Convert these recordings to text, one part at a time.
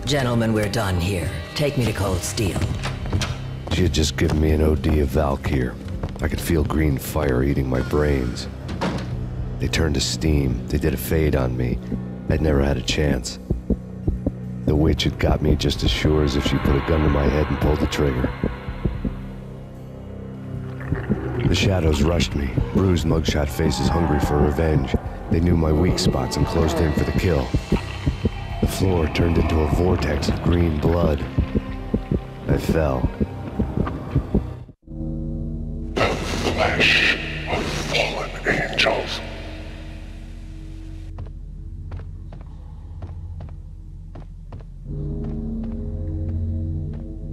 Gentlemen, we're done here. Take me to Cold Steel. She had just given me an OD of Valkyr. I could feel green fire eating my brains. They turned to steam. They did a fade on me. I'd never had a chance. The witch had got me just as sure as if she put a gun to my head and pulled the trigger. The shadows rushed me, bruised mugshot faces hungry for revenge. They knew my weak spots and closed in for the kill. The floor turned into a vortex of green blood. I fell. The flesh of fallen angels.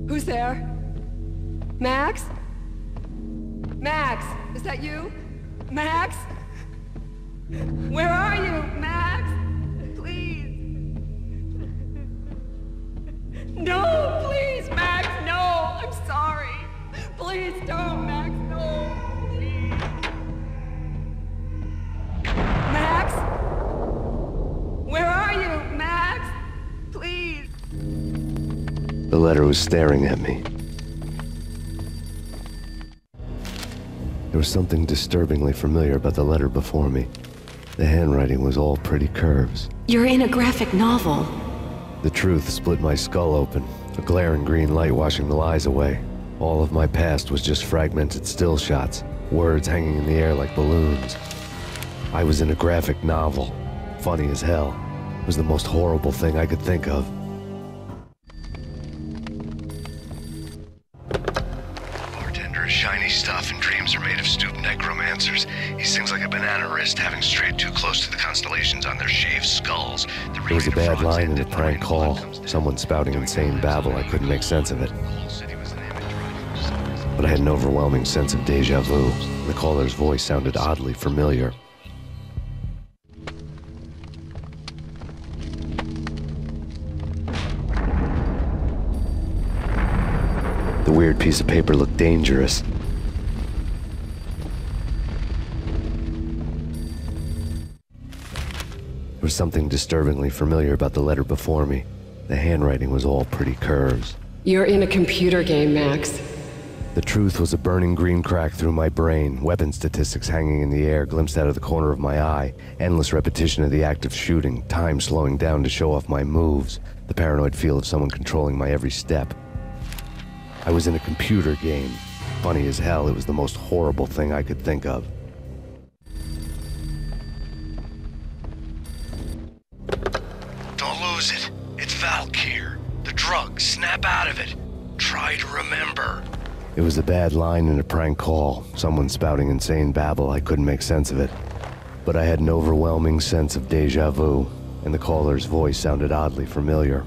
Who's there? Max? Max, is that you? Max? Where are you, Max? Please. No, please, Max, no. I'm sorry. Please don't, Max, no. Please. Max? Where are you, Max? Please. The letter was staring at me. There was something disturbingly familiar about the letter before me. The handwriting was all pretty curves. You're in a graphic novel. The truth split my skull open, a glaring green light washing the lies away. All of my past was just fragmented still shots, words hanging in the air like balloons. I was in a graphic novel. Funny as hell. It was the most horrible thing I could think of. Bartender is shiny stuff and dreams are made of stooped necromancers. He sings like a banana wrist, having strayed too close to the constellations on their shaved skulls. There was a bad line in a prank call. Someone spouting insane babble. I couldn't make sense of it. But I had an overwhelming sense of deja vu. The caller's voice sounded oddly familiar. The weird piece of paper looked dangerous. There was something disturbingly familiar about the letter before me. The handwriting was all pretty curves. You're in a computer game, Max. The truth was a burning green crack through my brain, weapon statistics hanging in the air, glimpsed out of the corner of my eye, endless repetition of the act of shooting, time slowing down to show off my moves, the paranoid feel of someone controlling my every step. I was in a computer game. Funny as hell, it was the most horrible thing I could think of. Don't lose it. It's Valkyr. The drug. Snap out of it. Try to remember. It was a bad line in a prank call. Someone spouting insane babble. I couldn't make sense of it. But I had an overwhelming sense of deja vu, and the caller's voice sounded oddly familiar.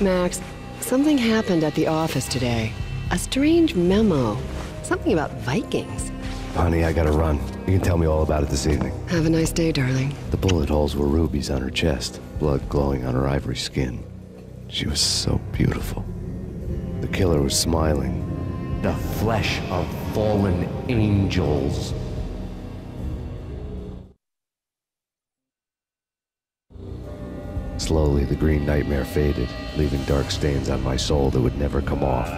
Max, something happened at the office today. A strange memo. Something about Vikings. Honey, I gotta run. You can tell me all about it this evening. Have a nice day, darling. The bullet holes were rubies on her chest, blood glowing on her ivory skin. She was so beautiful. The killer was smiling. The flesh of fallen angels. Slowly, the green nightmare faded, leaving dark stains on my soul that would never come off.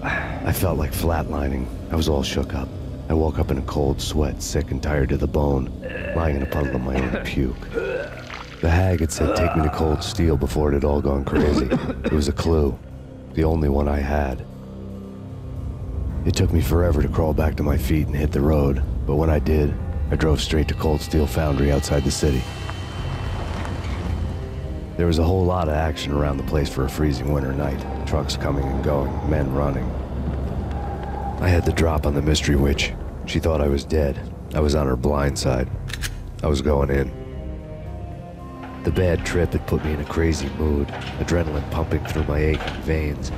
I felt like flatlining. I was all shook up. I woke up in a cold sweat, sick and tired to the bone, lying in a puddle of my own puke. The hag had said take me to Cold Steel before it had all gone crazy. It was a clue, the only one I had. It took me forever to crawl back to my feet and hit the road, but when I did, I drove straight to Cold Steel Foundry outside the city. There was a whole lot of action around the place for a freezing winter night. Trucks coming and going, men running. I had the drop on the mystery witch. She thought I was dead. I was on her blind side. I was going in. The bad trip had put me in a crazy mood, adrenaline pumping through my aching veins.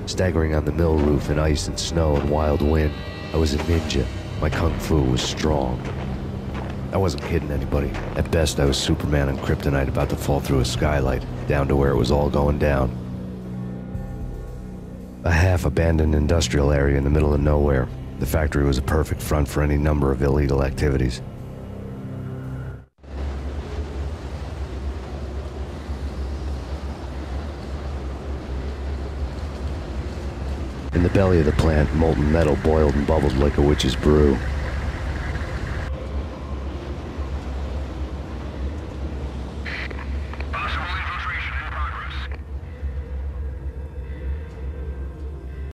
Staggering on the mill roof in ice and snow and wild wind, I was a ninja. My kung fu was strong. I wasn't kidding anybody. At best, I was Superman on kryptonite about to fall through a skylight, down to where it was all going down. A half-abandoned industrial area in the middle of nowhere. The factory was a perfect front for any number of illegal activities. In the belly of the plant, molten metal boiled and bubbled like a witch's brew.